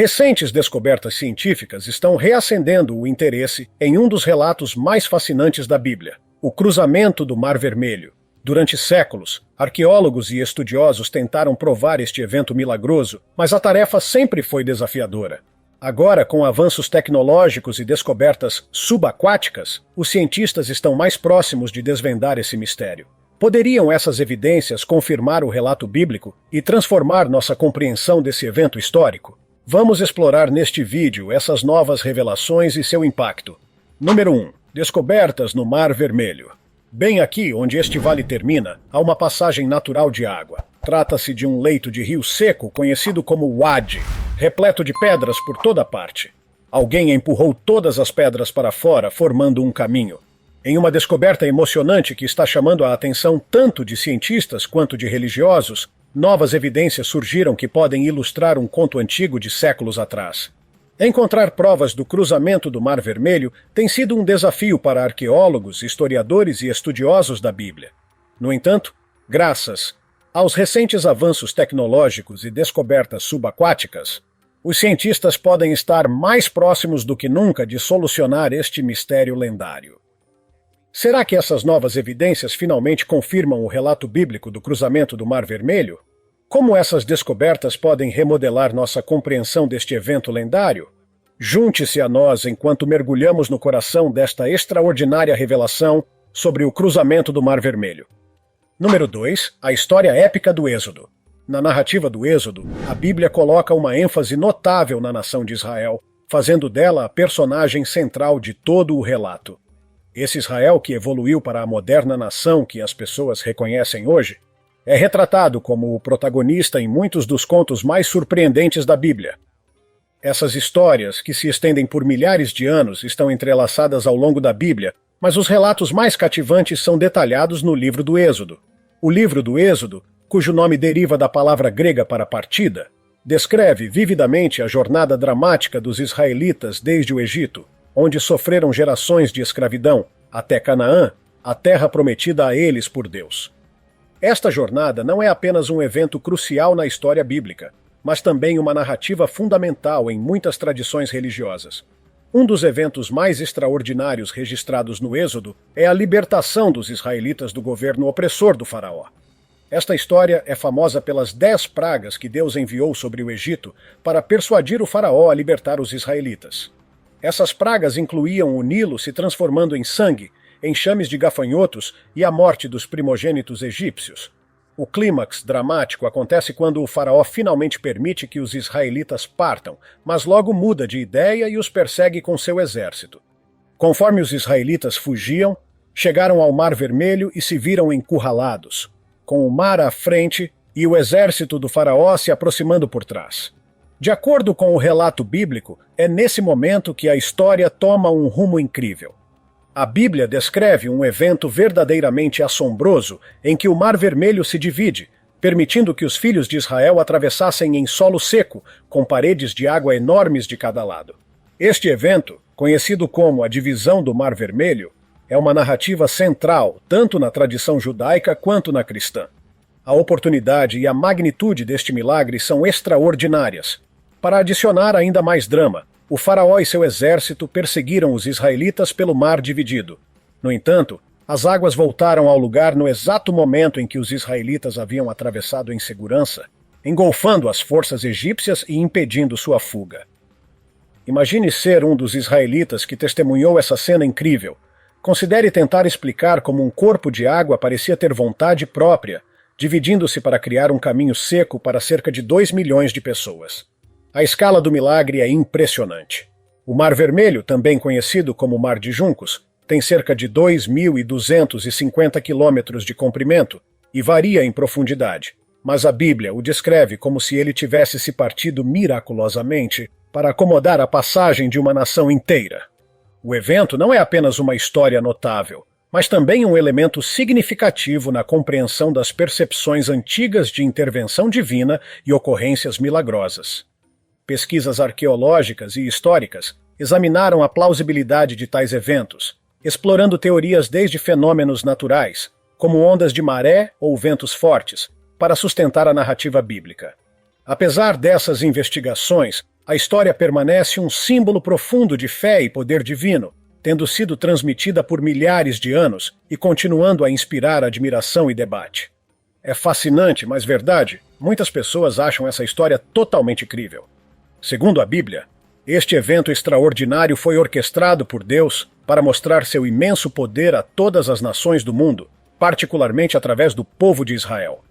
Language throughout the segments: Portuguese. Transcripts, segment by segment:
Recentes descobertas científicas estão reacendendo o interesse em um dos relatos mais fascinantes da Bíblia, o cruzamento do Mar Vermelho. Durante séculos, arqueólogos e estudiosos tentaram provar este evento milagroso, mas a tarefa sempre foi desafiadora. Agora, com avanços tecnológicos e descobertas subaquáticas, os cientistas estão mais próximos de desvendar esse mistério. Poderiam essas evidências confirmar o relato bíblico e transformar nossa compreensão desse evento histórico? Vamos explorar neste vídeo essas novas revelações e seu impacto. Número 1. Descobertas no Mar Vermelho. Bem aqui, onde este vale termina, há uma passagem natural de água. Trata-se de um leito de rio seco conhecido como Wadi, repleto de pedras por toda parte. Alguém empurrou todas as pedras para fora, formando um caminho. Em uma descoberta emocionante que está chamando a atenção tanto de cientistas quanto de religiosos, novas evidências surgiram que podem ilustrar um conto antigo de séculos atrás. Encontrar provas do cruzamento do Mar Vermelho tem sido um desafio para arqueólogos, historiadores e estudiosos da Bíblia. No entanto, graças aos recentes avanços tecnológicos e descobertas subaquáticas, os cientistas podem estar mais próximos do que nunca de solucionar este mistério lendário. Será que essas novas evidências finalmente confirmam o relato bíblico do cruzamento do Mar Vermelho? Como essas descobertas podem remodelar nossa compreensão deste evento lendário? Junte-se a nós enquanto mergulhamos no coração desta extraordinária revelação sobre o cruzamento do Mar Vermelho. Número 2. A história épica do Êxodo. Na narrativa do Êxodo, a Bíblia coloca uma ênfase notável na nação de Israel, fazendo dela a personagem central de todo o relato. Esse Israel que evoluiu para a moderna nação que as pessoas reconhecem hoje, é retratado como o protagonista em muitos dos contos mais surpreendentes da Bíblia. Essas histórias, que se estendem por milhares de anos, estão entrelaçadas ao longo da Bíblia, mas os relatos mais cativantes são detalhados no livro do Êxodo. O livro do Êxodo, cujo nome deriva da palavra grega para partida, descreve vividamente a jornada dramática dos israelitas desde o Egito, onde sofreram gerações de escravidão, até Canaã, a terra prometida a eles por Deus. Esta jornada não é apenas um evento crucial na história bíblica, mas também uma narrativa fundamental em muitas tradições religiosas. Um dos eventos mais extraordinários registrados no Êxodo é a libertação dos israelitas do governo opressor do faraó. Esta história é famosa pelas 10 pragas que Deus enviou sobre o Egito para persuadir o faraó a libertar os israelitas. Essas pragas incluíam o Nilo se transformando em sangue, enxames de gafanhotos e a morte dos primogênitos egípcios. O clímax dramático acontece quando o faraó finalmente permite que os israelitas partam, mas logo muda de ideia e os persegue com seu exército. Conforme os israelitas fugiam, chegaram ao Mar Vermelho e se viram encurralados, com o mar à frente e o exército do faraó se aproximando por trás. De acordo com o relato bíblico, é nesse momento que a história toma um rumo incrível. A Bíblia descreve um evento verdadeiramente assombroso em que o Mar Vermelho se divide, permitindo que os filhos de Israel atravessassem em solo seco, com paredes de água enormes de cada lado. Este evento, conhecido como a divisão do Mar Vermelho, é uma narrativa central tanto na tradição judaica quanto na cristã. A oportunidade e a magnitude deste milagre são extraordinárias. Para adicionar ainda mais drama, o faraó e seu exército perseguiram os israelitas pelo mar dividido. No entanto, as águas voltaram ao lugar no exato momento em que os israelitas haviam atravessado em segurança, engolfando as forças egípcias e impedindo sua fuga. Imagine ser um dos israelitas que testemunhou essa cena incrível. Considere tentar explicar como um corpo de água parecia ter vontade própria, dividindo-se para criar um caminho seco para cerca de 2 milhões de pessoas. A escala do milagre é impressionante. O Mar Vermelho, também conhecido como Mar de Juncos, tem cerca de 2.250 quilômetros de comprimento e varia em profundidade, mas a Bíblia o descreve como se ele tivesse se partido miraculosamente para acomodar a passagem de uma nação inteira. O evento não é apenas uma história notável, mas também um elemento significativo na compreensão das percepções antigas de intervenção divina e ocorrências milagrosas. Pesquisas arqueológicas e históricas examinaram a plausibilidade de tais eventos, explorando teorias desde fenômenos naturais, como ondas de maré ou ventos fortes, para sustentar a narrativa bíblica. Apesar dessas investigações, a história permanece um símbolo profundo de fé e poder divino, tendo sido transmitida por milhares de anos e continuando a inspirar admiração e debate. É fascinante, mas verdade, muitas pessoas acham essa história totalmente crível. Segundo a Bíblia, este evento extraordinário foi orquestrado por Deus para mostrar seu imenso poder a todas as nações do mundo, particularmente através do povo de Israel.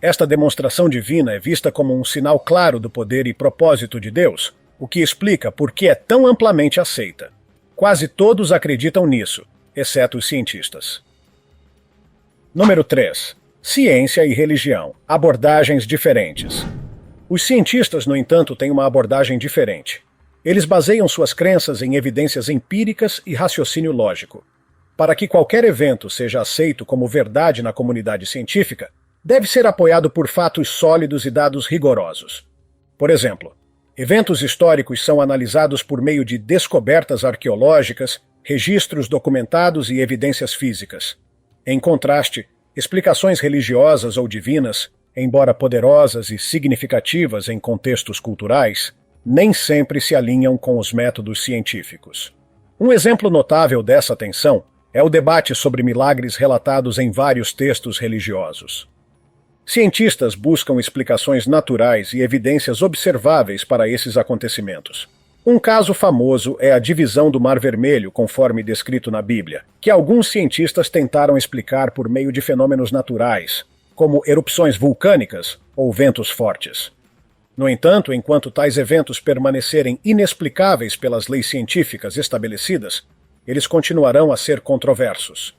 Esta demonstração divina é vista como um sinal claro do poder e propósito de Deus, o que explica por que é tão amplamente aceita. Quase todos acreditam nisso, exceto os cientistas. Número 3. Ciência e religião. Abordagens diferentes. Os cientistas, no entanto, têm uma abordagem diferente. Eles baseiam suas crenças em evidências empíricas e raciocínio lógico. Para que qualquer evento seja aceito como verdade na comunidade científica, deve ser apoiado por fatos sólidos e dados rigorosos. Por exemplo, eventos históricos são analisados por meio de descobertas arqueológicas, registros documentados e evidências físicas. Em contraste, explicações religiosas ou divinas, embora poderosas e significativas em contextos culturais, nem sempre se alinham com os métodos científicos. Um exemplo notável dessa tensão é o debate sobre milagres relatados em vários textos religiosos. Cientistas buscam explicações naturais e evidências observáveis para esses acontecimentos. Um caso famoso é a divisão do Mar Vermelho, conforme descrito na Bíblia, que alguns cientistas tentaram explicar por meio de fenômenos naturais, como erupções vulcânicas ou ventos fortes. No entanto, enquanto tais eventos permanecerem inexplicáveis pelas leis científicas estabelecidas, eles continuarão a ser controversos.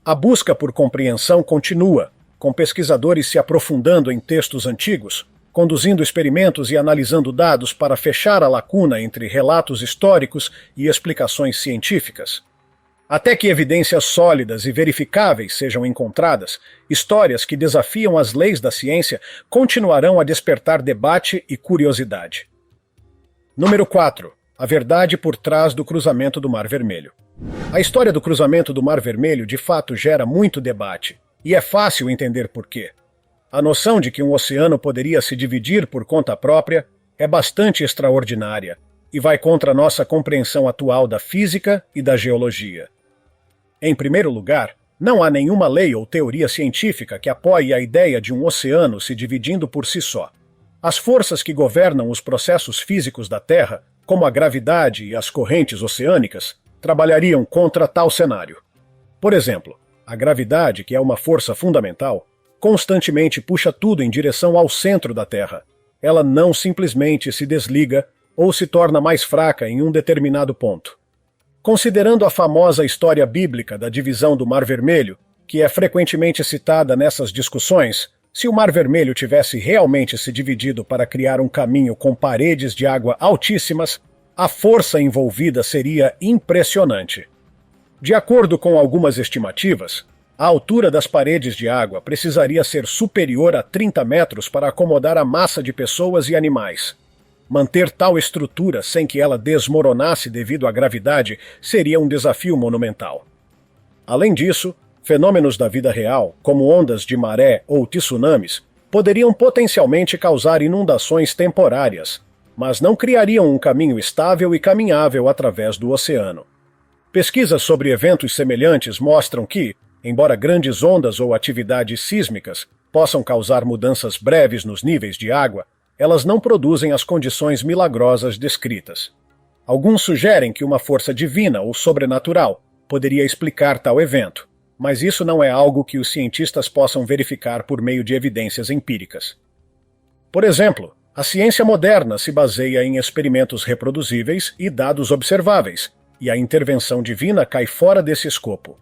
A busca por compreensão continua, com pesquisadores se aprofundando em textos antigos, conduzindo experimentos e analisando dados para fechar a lacuna entre relatos históricos e explicações científicas. Até que evidências sólidas e verificáveis sejam encontradas, histórias que desafiam as leis da ciência continuarão a despertar debate e curiosidade. Número 4. A verdade por trás do cruzamento do Mar Vermelho. A história do cruzamento do Mar Vermelho de fato gera muito debate, e é fácil entender por quê. A noção de que um oceano poderia se dividir por conta própria é bastante extraordinária e vai contra a nossa compreensão atual da física e da geologia. Em primeiro lugar, não há nenhuma lei ou teoria científica que apoie a ideia de um oceano se dividindo por si só. As forças que governam os processos físicos da Terra, como a gravidade e as correntes oceânicas, trabalhariam contra tal cenário. Por exemplo, a gravidade, que é uma força fundamental, constantemente puxa tudo em direção ao centro da Terra. Ela não simplesmente se desliga ou se torna mais fraca em um determinado ponto. Considerando a famosa história bíblica da divisão do Mar Vermelho, que é frequentemente citada nessas discussões, se o Mar Vermelho tivesse realmente se dividido para criar um caminho com paredes de água altíssimas, a força envolvida seria impressionante. De acordo com algumas estimativas, a altura das paredes de água precisaria ser superior a 30 metros para acomodar a massa de pessoas e animais. Manter tal estrutura sem que ela desmoronasse devido à gravidade seria um desafio monumental. Além disso, fenômenos da vida real, como ondas de maré ou tsunamis, poderiam potencialmente causar inundações temporárias, mas não criariam um caminho estável e caminhável através do oceano. Pesquisas sobre eventos semelhantes mostram que, embora grandes ondas ou atividades sísmicas possam causar mudanças breves nos níveis de água, elas não produzem as condições milagrosas descritas. Alguns sugerem que uma força divina ou sobrenatural poderia explicar tal evento, mas isso não é algo que os cientistas possam verificar por meio de evidências empíricas. Por exemplo, a ciência moderna se baseia em experimentos reproduzíveis e dados observáveis, e a intervenção divina cai fora desse escopo.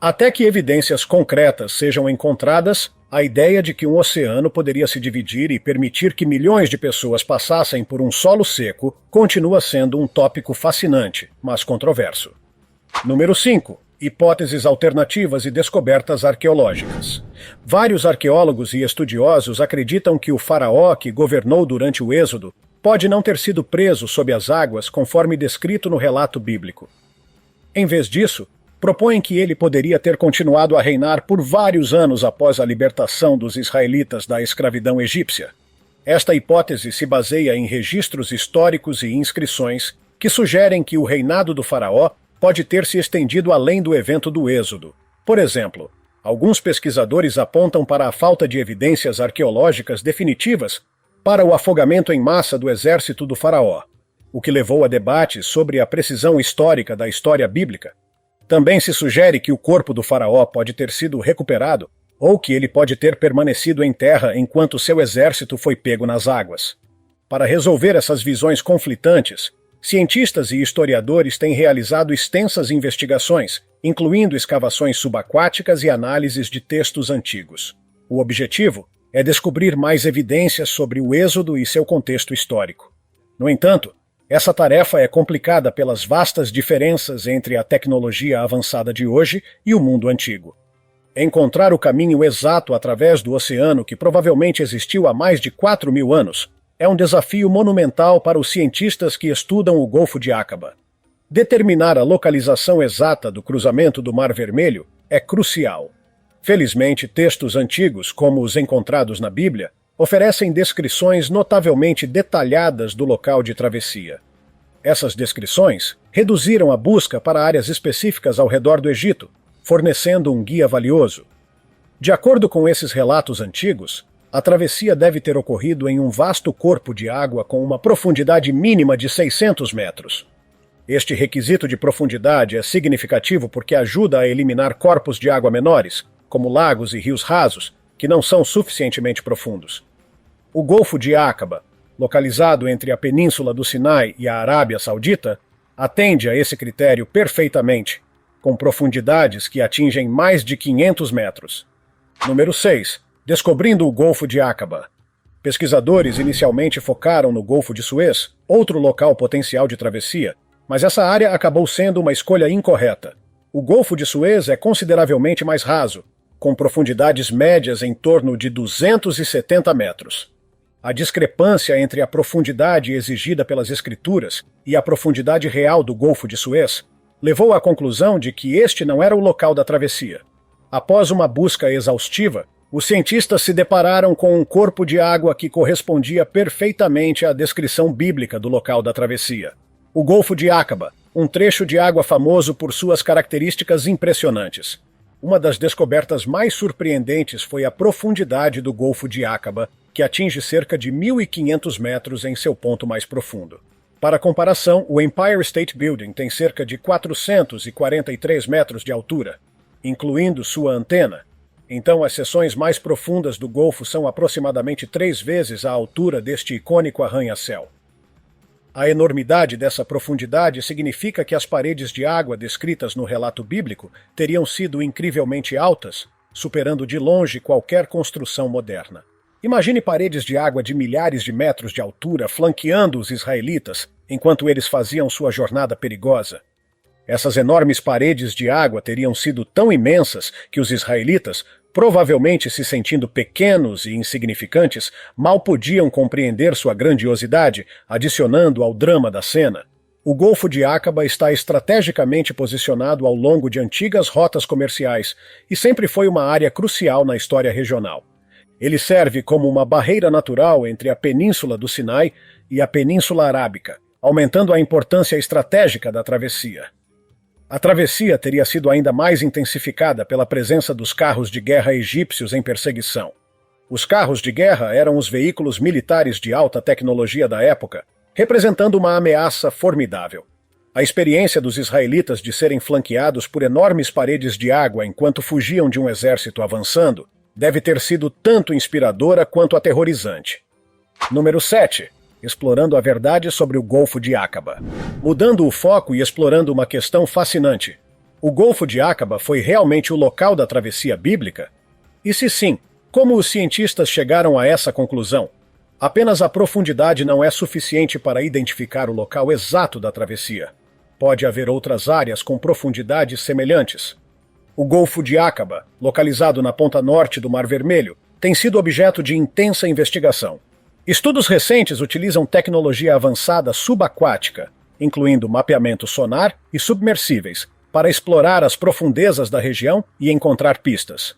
Até que evidências concretas sejam encontradas, a ideia de que um oceano poderia se dividir e permitir que milhões de pessoas passassem por um solo seco continua sendo um tópico fascinante, mas controverso. Número 5. Hipóteses alternativas e descobertas arqueológicas. Vários arqueólogos e estudiosos acreditam que o faraó que governou durante o Êxodo pode não ter sido preso sob as águas conforme descrito no relato bíblico. Em vez disso, propõem que ele poderia ter continuado a reinar por vários anos após a libertação dos israelitas da escravidão egípcia. Esta hipótese se baseia em registros históricos e inscrições que sugerem que o reinado do faraó pode ter se estendido além do evento do Êxodo. Por exemplo, alguns pesquisadores apontam para a falta de evidências arqueológicas definitivas para o afogamento em massa do exército do faraó, o que levou a debates sobre a precisão histórica da história bíblica. Também se sugere que o corpo do faraó pode ter sido recuperado ou que ele pode ter permanecido em terra enquanto seu exército foi pego nas águas. Para resolver essas visões conflitantes, cientistas e historiadores têm realizado extensas investigações, incluindo escavações subaquáticas e análises de textos antigos. O objetivo é descobrir mais evidências sobre o Êxodo e seu contexto histórico. No entanto, essa tarefa é complicada pelas vastas diferenças entre a tecnologia avançada de hoje e o mundo antigo. Encontrar o caminho exato através do oceano que provavelmente existiu há mais de 4.000 anos é um desafio monumental para os cientistas que estudam o Golfo de Áqaba. Determinar a localização exata do cruzamento do Mar Vermelho é crucial. Felizmente, textos antigos, como os encontrados na Bíblia, oferecem descrições notavelmente detalhadas do local de travessia. Essas descrições reduziram a busca para áreas específicas ao redor do Egito, fornecendo um guia valioso. De acordo com esses relatos antigos, a travessia deve ter ocorrido em um vasto corpo de água com uma profundidade mínima de 600 metros. Este requisito de profundidade é significativo porque ajuda a eliminar corpos de água menores, como lagos e rios rasos, que não são suficientemente profundos. O Golfo de Áqaba, localizado entre a Península do Sinai e a Arábia Saudita, atende a esse critério perfeitamente, com profundidades que atingem mais de 500 metros. Número 6. Descobrindo o Golfo de Áqaba. Pesquisadores inicialmente focaram no Golfo de Suez, outro local potencial de travessia, mas essa área acabou sendo uma escolha incorreta. O Golfo de Suez é consideravelmente mais raso, com profundidades médias em torno de 270 metros. A discrepância entre a profundidade exigida pelas escrituras e a profundidade real do Golfo de Suez levou à conclusão de que este não era o local da travessia. Após uma busca exaustiva, os cientistas se depararam com um corpo de água que correspondia perfeitamente à descrição bíblica do local da travessia. O Golfo de Áqaba, um trecho de água famoso por suas características impressionantes. Uma das descobertas mais surpreendentes foi a profundidade do Golfo de Áqaba, que atinge cerca de 1.500 metros em seu ponto mais profundo. Para comparação, o Empire State Building tem cerca de 443 metros de altura, incluindo sua antena. Então, as seções mais profundas do Golfo são aproximadamente 3 vezes a altura deste icônico arranha-céu. A enormidade dessa profundidade significa que as paredes de água descritas no relato bíblico teriam sido incrivelmente altas, superando de longe qualquer construção moderna. Imagine paredes de água de milhares de metros de altura flanqueando os israelitas enquanto eles faziam sua jornada perigosa. Essas enormes paredes de água teriam sido tão imensas que os israelitas, provavelmente se sentindo pequenos e insignificantes, mal podiam compreender sua grandiosidade, adicionando ao drama da cena. O Golfo de Áqaba está estrategicamente posicionado ao longo de antigas rotas comerciais e sempre foi uma área crucial na história regional. Ele serve como uma barreira natural entre a Península do Sinai e a Península Arábica, aumentando a importância estratégica da travessia. A travessia teria sido ainda mais intensificada pela presença dos carros de guerra egípcios em perseguição. Os carros de guerra eram os veículos militares de alta tecnologia da época, representando uma ameaça formidável. A experiência dos israelitas de serem flanqueados por enormes paredes de água enquanto fugiam de um exército avançando deve ter sido tanto inspiradora quanto aterrorizante. Número 7. Explorando a verdade sobre o Golfo de Áqaba. Mudando o foco e explorando uma questão fascinante. O Golfo de Áqaba foi realmente o local da travessia bíblica? E se sim, como os cientistas chegaram a essa conclusão? Apenas a profundidade não é suficiente para identificar o local exato da travessia. Pode haver outras áreas com profundidades semelhantes. O Golfo de Áqaba, localizado na ponta norte do Mar Vermelho, tem sido objeto de intensa investigação. Estudos recentes utilizam tecnologia avançada subaquática, incluindo mapeamento sonar e submersíveis, para explorar as profundezas da região e encontrar pistas.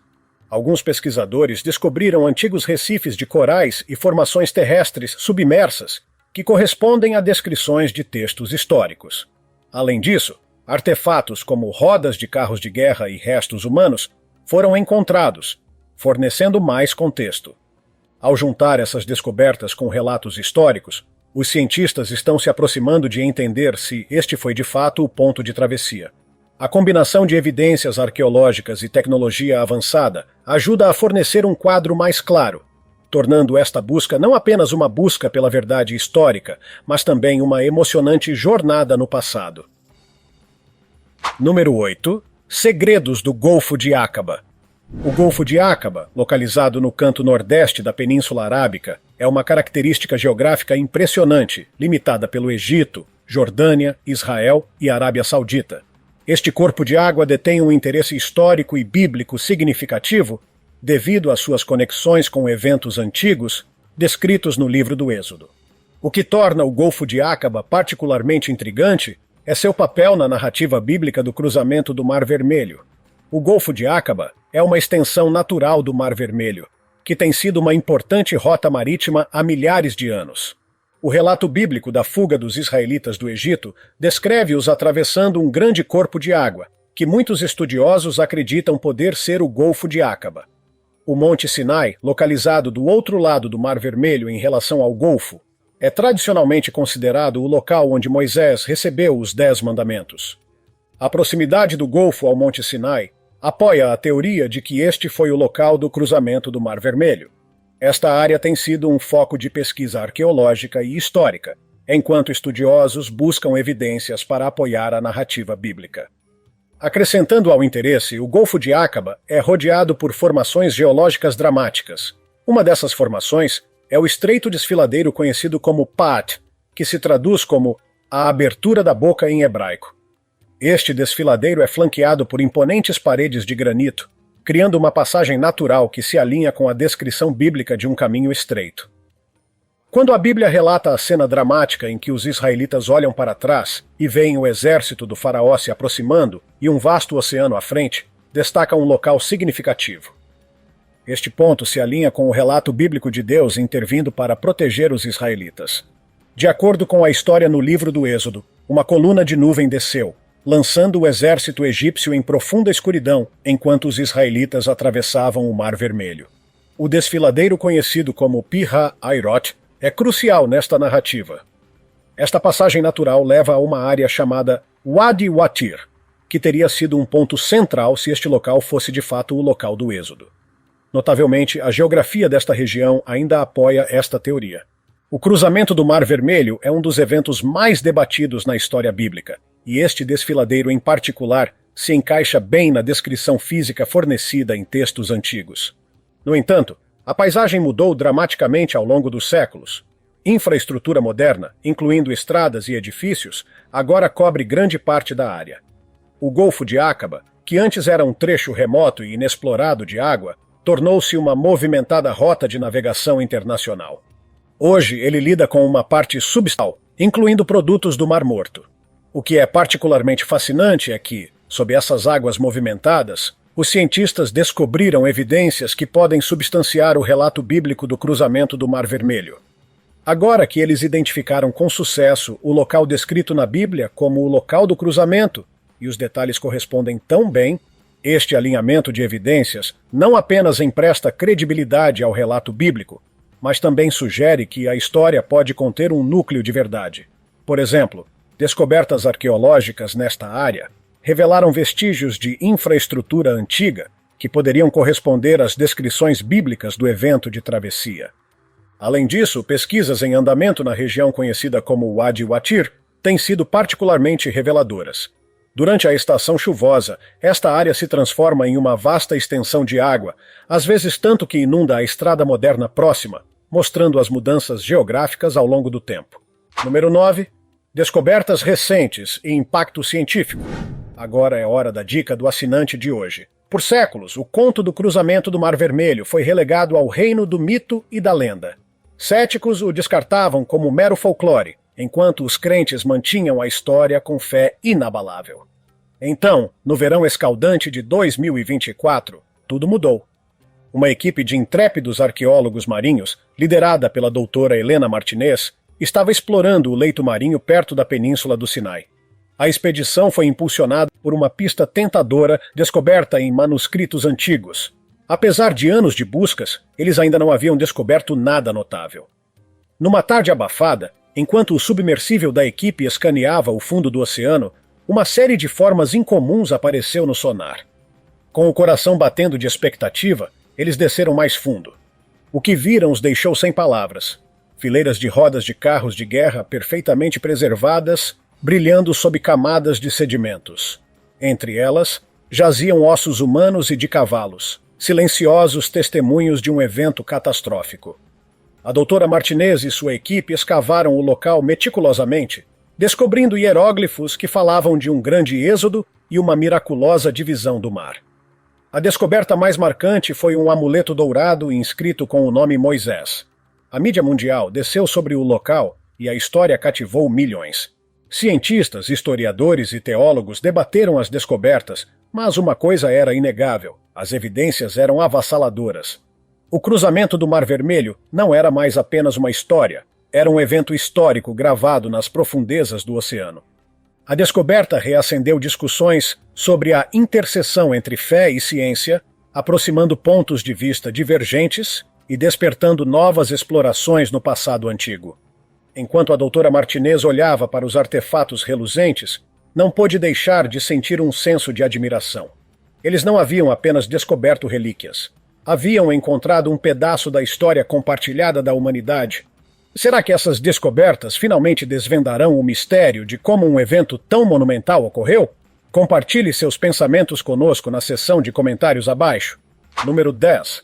Alguns pesquisadores descobriram antigos recifes de corais e formações terrestres submersas que correspondem a descrições de textos históricos. Além disso, artefatos como rodas de carros de guerra e restos humanos foram encontrados, fornecendo mais contexto. Ao juntar essas descobertas com relatos históricos, os cientistas estão se aproximando de entender se este foi de fato o ponto de travessia. A combinação de evidências arqueológicas e tecnologia avançada ajuda a fornecer um quadro mais claro, tornando esta busca não apenas uma busca pela verdade histórica, mas também uma emocionante jornada no passado. Número 8. Segredos do Golfo de Áqaba. O Golfo de Áqaba, localizado no canto nordeste da Península Arábica, é uma característica geográfica impressionante, limitada pelo Egito, Jordânia, Israel e Arábia Saudita. Este corpo de água detém um interesse histórico e bíblico significativo devido às suas conexões com eventos antigos descritos no livro do Êxodo. O que torna o Golfo de Áqaba particularmente intrigante é seu papel na narrativa bíblica do cruzamento do Mar Vermelho. O Golfo de Áqaba é uma extensão natural do Mar Vermelho, que tem sido uma importante rota marítima há milhares de anos. O relato bíblico da fuga dos israelitas do Egito descreve-os atravessando um grande corpo de água, que muitos estudiosos acreditam poder ser o Golfo de Áqaba. O Monte Sinai, localizado do outro lado do Mar Vermelho em relação ao Golfo, é tradicionalmente considerado o local onde Moisés recebeu os 10 mandamentos. A proximidade do Golfo ao Monte Sinai apoia a teoria de que este foi o local do cruzamento do Mar Vermelho. Esta área tem sido um foco de pesquisa arqueológica e histórica, enquanto estudiosos buscam evidências para apoiar a narrativa bíblica. Acrescentando ao interesse, o Golfo de Áqaba é rodeado por formações geológicas dramáticas. Uma dessas formações é o estreito desfiladeiro conhecido como Pa'at, que se traduz como a abertura da boca em hebraico. Este desfiladeiro é flanqueado por imponentes paredes de granito, criando uma passagem natural que se alinha com a descrição bíblica de um caminho estreito. Quando a Bíblia relata a cena dramática em que os israelitas olham para trás e veem o exército do faraó se aproximando e um vasto oceano à frente, destaca um local significativo. Este ponto se alinha com o relato bíblico de Deus intervindo para proteger os israelitas. De acordo com a história no livro do Êxodo, uma coluna de nuvem desceu, lançando o exército egípcio em profunda escuridão enquanto os israelitas atravessavam o Mar Vermelho. O desfiladeiro conhecido como Pi-Ha-Airot é crucial nesta narrativa. Esta passagem natural leva a uma área chamada Wadi Watir, que teria sido um ponto central se este local fosse de fato o local do Êxodo. Notavelmente, a geografia desta região ainda apoia esta teoria. O cruzamento do Mar Vermelho é um dos eventos mais debatidos na história bíblica, e este desfiladeiro em particular se encaixa bem na descrição física fornecida em textos antigos. No entanto, a paisagem mudou dramaticamente ao longo dos séculos. Infraestrutura moderna, incluindo estradas e edifícios, agora cobre grande parte da área. O Golfo de Áqaba, que antes era um trecho remoto e inexplorado de água, tornou-se uma movimentada rota de navegação internacional. Hoje ele lida com uma parte substal, incluindo produtos do Mar Morto. O que é particularmente fascinante é que, sob essas águas movimentadas, os cientistas descobriram evidências que podem substanciar o relato bíblico do cruzamento do Mar Vermelho. Agora que eles identificaram com sucesso o local descrito na Bíblia como o local do cruzamento, e os detalhes correspondem tão bem, este alinhamento de evidências não apenas empresta credibilidade ao relato bíblico, mas também sugere que a história pode conter um núcleo de verdade. Por exemplo, descobertas arqueológicas nesta área revelaram vestígios de infraestrutura antiga que poderiam corresponder às descrições bíblicas do evento de travessia. Além disso, pesquisas em andamento na região conhecida como Wadi Watir têm sido particularmente reveladoras. Durante a estação chuvosa, esta área se transforma em uma vasta extensão de água, às vezes tanto que inunda a estrada moderna próxima, mostrando as mudanças geográficas ao longo do tempo. Número 9. Descobertas recentes e impacto científico. Agora é hora da dica do assinante de hoje. Por séculos, o conto do cruzamento do Mar Vermelho foi relegado ao reino do mito e da lenda. Céticos o descartavam como mero folclore, enquanto os crentes mantinham a história com fé inabalável. Então, no verão escaldante de 2024, tudo mudou. Uma equipe de intrépidos arqueólogos marinhos, liderada pela doutora Helena Martinez, estava explorando o leito marinho perto da península do Sinai. A expedição foi impulsionada por uma pista tentadora descoberta em manuscritos antigos. Apesar de anos de buscas, eles ainda não haviam descoberto nada notável. Numa tarde abafada, enquanto o submersível da equipe escaneava o fundo do oceano, uma série de formas incomuns apareceu no sonar. Com o coração batendo de expectativa, eles desceram mais fundo. O que viram os deixou sem palavras. Fileiras de rodas de carros de guerra perfeitamente preservadas, brilhando sob camadas de sedimentos. Entre elas, jaziam ossos humanos e de cavalos, silenciosos testemunhos de um evento catastrófico. A doutora Martinez e sua equipe escavaram o local meticulosamente, descobrindo hieróglifos que falavam de um grande êxodo e uma miraculosa divisão do mar. A descoberta mais marcante foi um amuleto dourado inscrito com o nome Moisés. A mídia mundial desceu sobre o local e a história cativou milhões. Cientistas, historiadores e teólogos debateram as descobertas, mas uma coisa era inegável: as evidências eram avassaladoras. O cruzamento do Mar Vermelho não era mais apenas uma história, era um evento histórico gravado nas profundezas do oceano. A descoberta reacendeu discussões sobre a interseção entre fé e ciência, aproximando pontos de vista divergentes e despertando novas explorações no passado antigo. Enquanto a doutora Martinez olhava para os artefatos reluzentes, não pôde deixar de sentir um senso de admiração. Eles não haviam apenas descoberto relíquias. Haviam encontrado um pedaço da história compartilhada da humanidade. Será que essas descobertas finalmente desvendarão o mistério de como um evento tão monumental ocorreu? Compartilhe seus pensamentos conosco na seção de comentários abaixo. Número 10.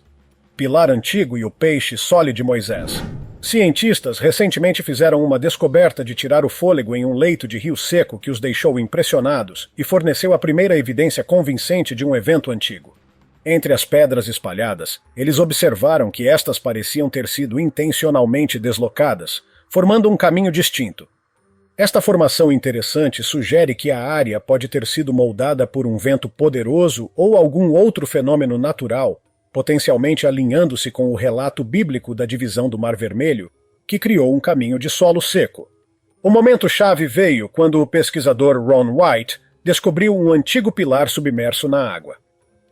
Pilar Antigo e o Peixe Sole de Moisés. Cientistas recentemente fizeram uma descoberta de tirar o fôlego em um leito de rio seco que os deixou impressionados e forneceu a primeira evidência convincente de um evento antigo. Entre as pedras espalhadas, eles observaram que estas pareciam ter sido intencionalmente deslocadas, formando um caminho distinto. Esta formação interessante sugere que a área pode ter sido moldada por um vento poderoso ou algum outro fenômeno natural, potencialmente alinhando-se com o relato bíblico da divisão do Mar Vermelho, que criou um caminho de solo seco. O momento-chave veio quando o pesquisador Ron White descobriu um antigo pilar submerso na água.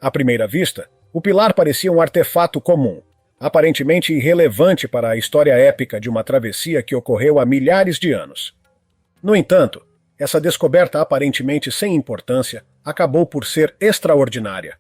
À primeira vista, o pilar parecia um artefato comum, aparentemente irrelevante para a história épica de uma travessia que ocorreu há milhares de anos. No entanto, essa descoberta aparentemente sem importância acabou por ser extraordinária.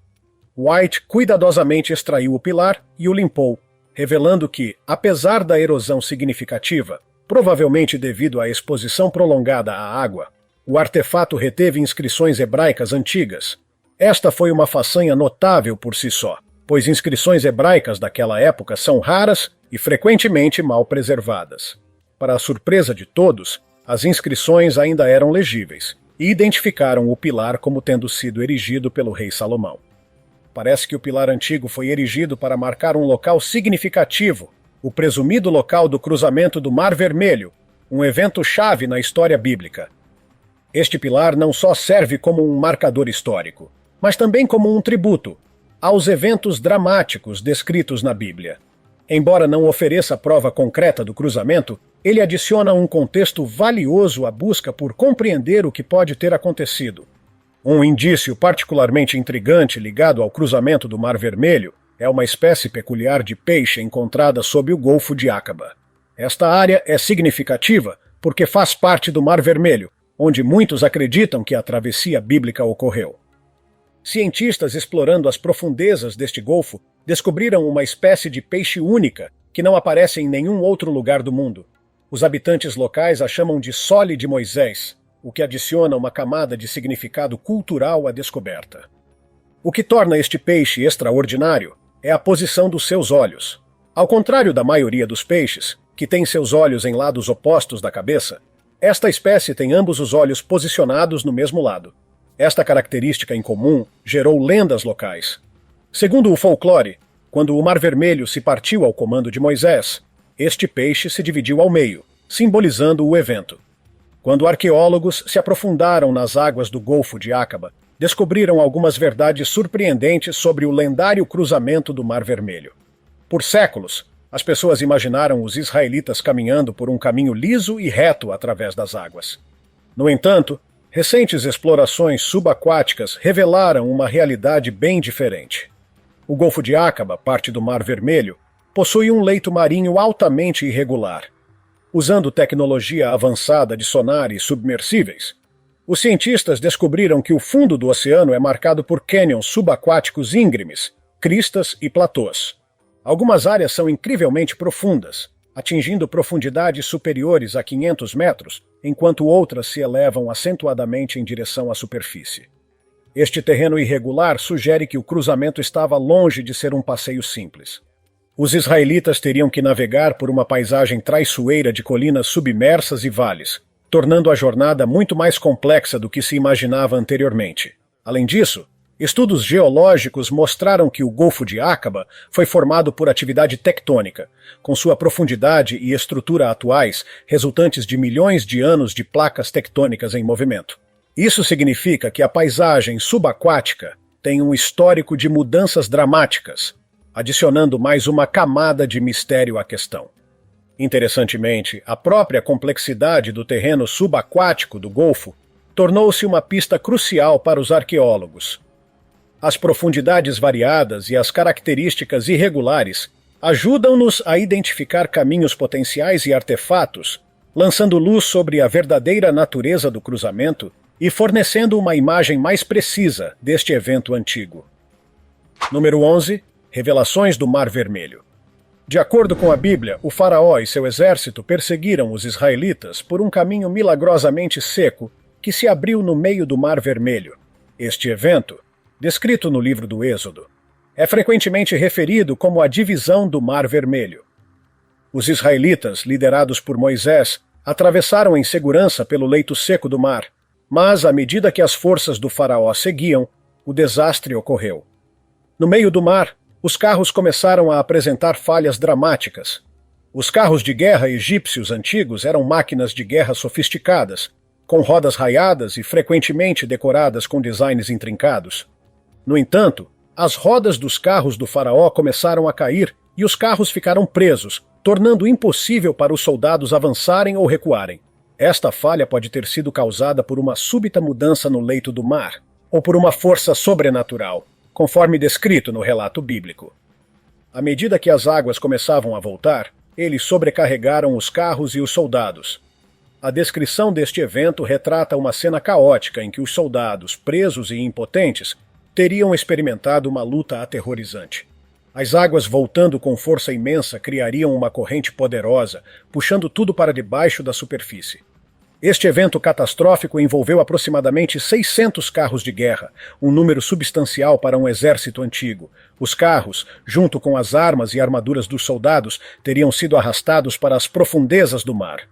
White cuidadosamente extraiu o pilar e o limpou, revelando que, apesar da erosão significativa, provavelmente devido à exposição prolongada à água, o artefato reteve inscrições hebraicas antigas. Esta foi uma façanha notável por si só, pois inscrições hebraicas daquela época são raras e frequentemente mal preservadas. Para a surpresa de todos, as inscrições ainda eram legíveis e identificaram o pilar como tendo sido erigido pelo rei Salomão. Parece que o pilar antigo foi erigido para marcar um local significativo, o presumido local do cruzamento do Mar Vermelho, um evento-chave na história bíblica. Este pilar não só serve como um marcador histórico, mas também como um tributo aos eventos dramáticos descritos na Bíblia. Embora não ofereça prova concreta do cruzamento, ele adiciona um contexto valioso à busca por compreender o que pode ter acontecido. Um indício particularmente intrigante ligado ao cruzamento do Mar Vermelho é uma espécie peculiar de peixe encontrada sob o Golfo de Áqaba. Esta área é significativa porque faz parte do Mar Vermelho, onde muitos acreditam que a travessia bíblica ocorreu. Cientistas explorando as profundezas deste golfo descobriram uma espécie de peixe única que não aparece em nenhum outro lugar do mundo. Os habitantes locais a chamam de Sole de Moisés, o que adiciona uma camada de significado cultural à descoberta. O que torna este peixe extraordinário é a posição dos seus olhos. Ao contrário da maioria dos peixes, que têm seus olhos em lados opostos da cabeça, esta espécie tem ambos os olhos posicionados no mesmo lado. Esta característica incomum gerou lendas locais. Segundo o folclore, quando o Mar Vermelho se partiu ao comando de Moisés, este peixe se dividiu ao meio, simbolizando o evento. Quando arqueólogos se aprofundaram nas águas do Golfo de Áqaba, descobriram algumas verdades surpreendentes sobre o lendário cruzamento do Mar Vermelho. Por séculos, as pessoas imaginaram os israelitas caminhando por um caminho liso e reto através das águas. No entanto, recentes explorações subaquáticas revelaram uma realidade bem diferente. O Golfo de Áqaba, parte do Mar Vermelho, possui um leito marinho altamente irregular. Usando tecnologia avançada de sonar e submersíveis, os cientistas descobriram que o fundo do oceano é marcado por cânions subaquáticos íngremes, cristas e platôs. Algumas áreas são incrivelmente profundas, atingindo profundidades superiores a 500 metros, enquanto outras se elevam acentuadamente em direção à superfície. Este terreno irregular sugere que o cruzamento estava longe de ser um passeio simples. Os israelitas teriam que navegar por uma paisagem traiçoeira de colinas submersas e vales, tornando a jornada muito mais complexa do que se imaginava anteriormente. Além disso, estudos geológicos mostraram que o Golfo de Áqaba foi formado por atividade tectônica, com sua profundidade e estrutura atuais resultantes de milhões de anos de placas tectônicas em movimento. Isso significa que a paisagem subaquática tem um histórico de mudanças dramáticas, adicionando mais uma camada de mistério à questão. Interessantemente, a própria complexidade do terreno subaquático do Golfo tornou-se uma pista crucial para os arqueólogos. As profundidades variadas e as características irregulares ajudam-nos a identificar caminhos potenciais e artefatos, lançando luz sobre a verdadeira natureza do cruzamento e fornecendo uma imagem mais precisa deste evento antigo. Número 11. Revelações do Mar Vermelho. De acordo com a Bíblia, o faraó e seu exército perseguiram os israelitas por um caminho milagrosamente seco que se abriu no meio do Mar Vermelho. Este evento, descrito no livro do Êxodo, é frequentemente referido como a divisão do Mar Vermelho. Os israelitas, liderados por Moisés, atravessaram em segurança pelo leito seco do mar, mas, à medida que as forças do faraó seguiam, o desastre ocorreu. No meio do mar, os carros começaram a apresentar falhas dramáticas. Os carros de guerra egípcios antigos eram máquinas de guerra sofisticadas, com rodas raiadas e frequentemente decoradas com designs intrincados. No entanto, as rodas dos carros do faraó começaram a cair e os carros ficaram presos, tornando impossível para os soldados avançarem ou recuarem. Esta falha pode ter sido causada por uma súbita mudança no leito do mar, ou por uma força sobrenatural, conforme descrito no relato bíblico. À medida que as águas começavam a voltar, eles sobrecarregaram os carros e os soldados. A descrição deste evento retrata uma cena caótica em que os soldados, presos e impotentes, teriam experimentado uma luta aterrorizante. As águas voltando com força imensa criariam uma corrente poderosa, puxando tudo para debaixo da superfície. Este evento catastrófico envolveu aproximadamente 600 carros de guerra, um número substancial para um exército antigo. Os carros, junto com as armas e armaduras dos soldados, teriam sido arrastados para as profundezas do mar.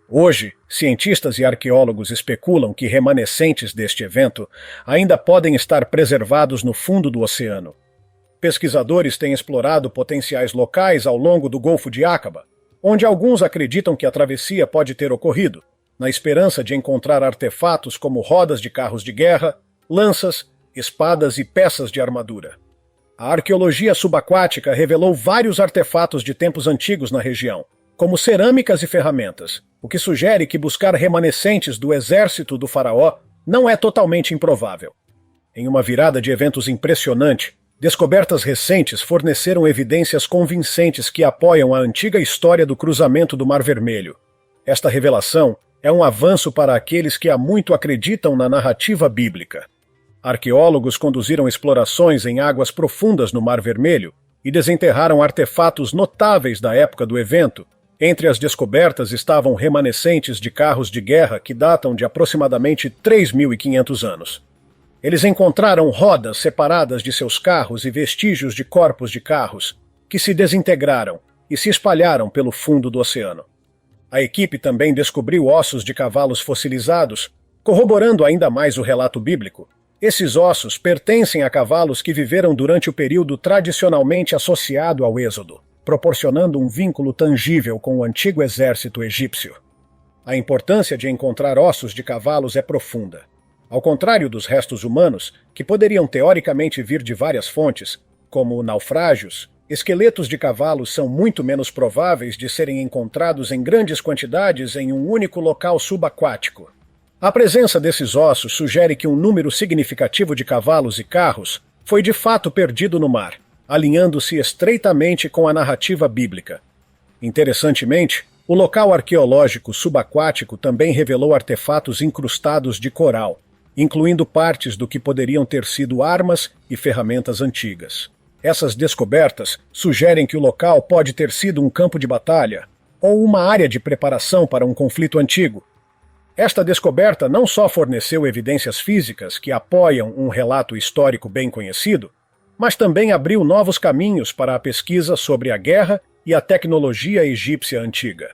Hoje, cientistas e arqueólogos especulam que remanescentes deste evento ainda podem estar preservados no fundo do oceano. Pesquisadores têm explorado potenciais locais ao longo do Golfo de Áqaba, onde alguns acreditam que a travessia pode ter ocorrido, na esperança de encontrar artefatos como rodas de carros de guerra, lanças, espadas e peças de armadura. A arqueologia subaquática revelou vários artefatos de tempos antigos na região, como cerâmicas e ferramentas, o que sugere que buscar remanescentes do exército do faraó não é totalmente improvável. Em uma virada de eventos impressionante, descobertas recentes forneceram evidências convincentes que apoiam a antiga história do cruzamento do Mar Vermelho. Esta revelação é um avanço para aqueles que há muito acreditam na narrativa bíblica. Arqueólogos conduziram explorações em águas profundas no Mar Vermelho e desenterraram artefatos notáveis da época do evento. Entre as descobertas estavam remanescentes de carros de guerra que datam de aproximadamente 3.500 anos. Eles encontraram rodas separadas de seus carros e vestígios de corpos de carros, que se desintegraram e se espalharam pelo fundo do oceano. A equipe também descobriu ossos de cavalos fossilizados, corroborando ainda mais o relato bíblico. Esses ossos pertencem a cavalos que viveram durante o período tradicionalmente associado ao Êxodo, proporcionando um vínculo tangível com o antigo exército egípcio. A importância de encontrar ossos de cavalos é profunda. Ao contrário dos restos humanos, que poderiam teoricamente vir de várias fontes, como naufrágios, esqueletos de cavalos são muito menos prováveis de serem encontrados em grandes quantidades em um único local subaquático. A presença desses ossos sugere que um número significativo de cavalos e carros foi de fato perdido no mar, alinhando-se estreitamente com a narrativa bíblica. Interessantemente, o local arqueológico subaquático também revelou artefatos incrustados de coral, incluindo partes do que poderiam ter sido armas e ferramentas antigas. Essas descobertas sugerem que o local pode ter sido um campo de batalha ou uma área de preparação para um conflito antigo. Esta descoberta não só forneceu evidências físicas que apoiam um relato histórico bem conhecido, mas também abriu novos caminhos para a pesquisa sobre a guerra e a tecnologia egípcia antiga.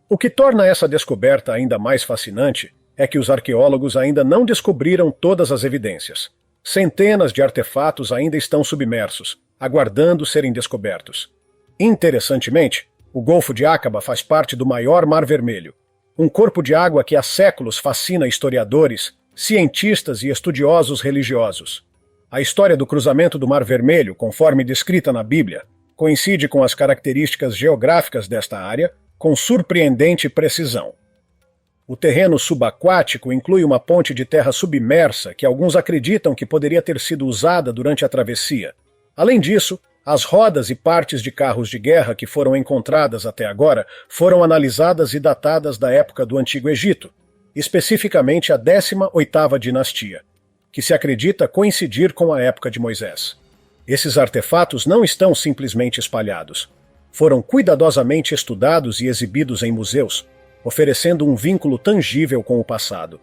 O que torna essa descoberta ainda mais fascinante é que os arqueólogos ainda não descobriram todas as evidências. Centenas de artefatos ainda estão submersos, aguardando serem descobertos. Interessantemente, o Golfo de Áqaba faz parte do maior Mar Vermelho, um corpo de água que há séculos fascina historiadores, cientistas e estudiosos religiosos. A história do cruzamento do Mar Vermelho, conforme descrita na Bíblia, coincide com as características geográficas desta área com surpreendente precisão. O terreno subaquático inclui uma ponte de terra submersa que alguns acreditam que poderia ter sido usada durante a travessia. Além disso, as rodas e partes de carros de guerra que foram encontradas até agora foram analisadas e datadas da época do Antigo Egito, especificamente a 18ª dinastia, que se acredita coincidir com a época de Moisés. Esses artefatos não estão simplesmente espalhados. Foram cuidadosamente estudados e exibidos em museus, oferecendo um vínculo tangível com o passado.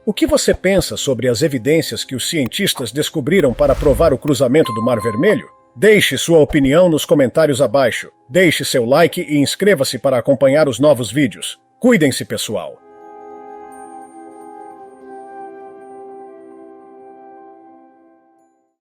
O que você pensa sobre as evidências que os cientistas descobriram para provar o cruzamento do Mar Vermelho? Deixe sua opinião nos comentários abaixo, deixe seu like e inscreva-se para acompanhar os novos vídeos. Cuidem-se, pessoal!